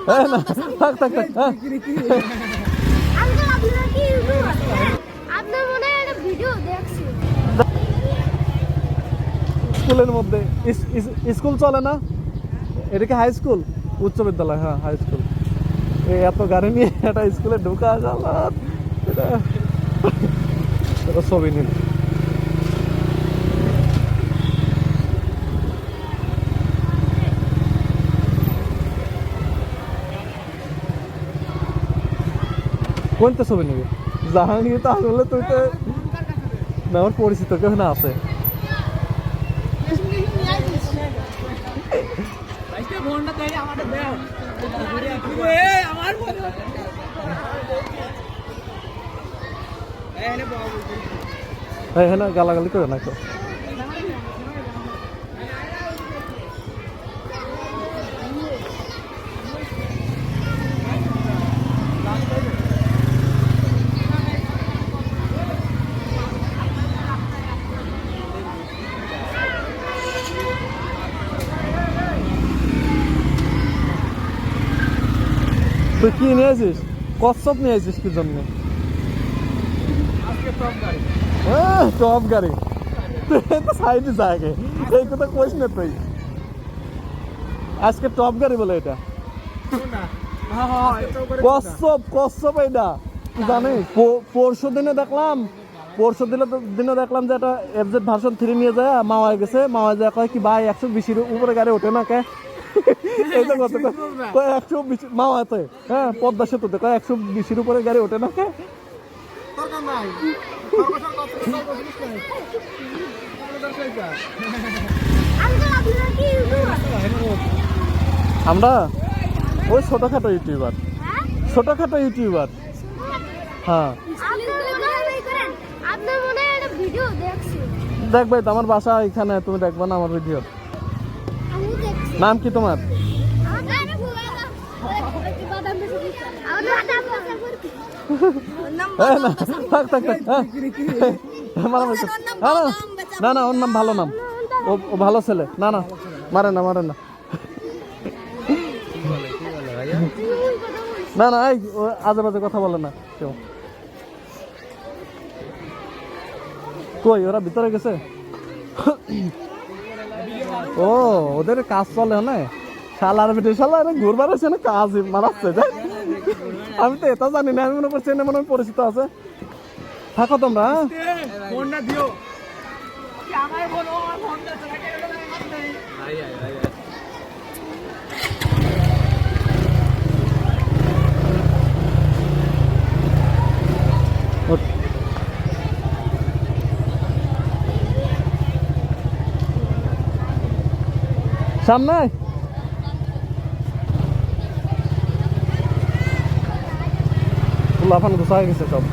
না থাক থাক থাক আঙ্কেল আপনারা কি ইউটিউবার আপনার মনে হয় একটা ভিডিও দেখছি স্কুলের মধ্যে স্কুল চলে না, এটা কি হাই স্কুল? উচ্চ বিদ্যালয়, হ্যাঁ হাই স্কুল। এই এত গাড়ি নিয়ে একটা স্কুলে ঢোকা গেল, এটা ছবি নিন। কোনটা ছবি নিবি? জাহাঙ্গীর তো আসলে তুই তো না, আমার পরিচিত কেউ না আছে। হ্যাঁ না, গালাগালি করে না কেউ। তুই কি নিয়ে আসিস? কচ্ছপ নিয়ে আসিস কি জন্য? টপ গাড়ি, তুই তো সাইডে যাকে এই কথা কইস না তুই। আজকে টপ গাড়ি বলে এটা, কচ্ছপ কচ্ছপ এটা তুই জানিস? পরশু দিনে দেখলাম যে একটা এফজেড ভার্সন 3 নিয়ে যায় মাওয়ায় গেছে, মাওয়ায় যায় কয় কি ভাই 120 উপরে গাড়ি ওঠে না কে? এই তো কথা কয় 120 মাওয়াতে, হ্যাঁ পদ্মা সেতুতে কয় 120 উপরে গাড়ি ওঠে না কে? আমরা ওই ছোটখাটো ইউটিউবার, ছোটখাটো ইউটিউবার। হ্যাঁ দেখবে তো আমার বাসা এখানে, তুমি দেখবে না আমার ভিডিও? নাম কি তোমার? থাক থাক থাক না না, ওর নাম ভালো নাম, ও ভালো ছেলে। না না মারে না মারে না না না, এই আজে বাজে কথা বলে না কেউ। কই ওরা ভিতরে গেছে? ও ওদের কাজ চলে না, শালার বেটে শালা ঘুরবার আছে না, কাজ মারাচ্ছে। আমি তো এটা জানি না, আমি মনে করছি মনে হয় পরিচিত আছে। থাকো তোমরা, সামনে লাফানো তো গেছে সব।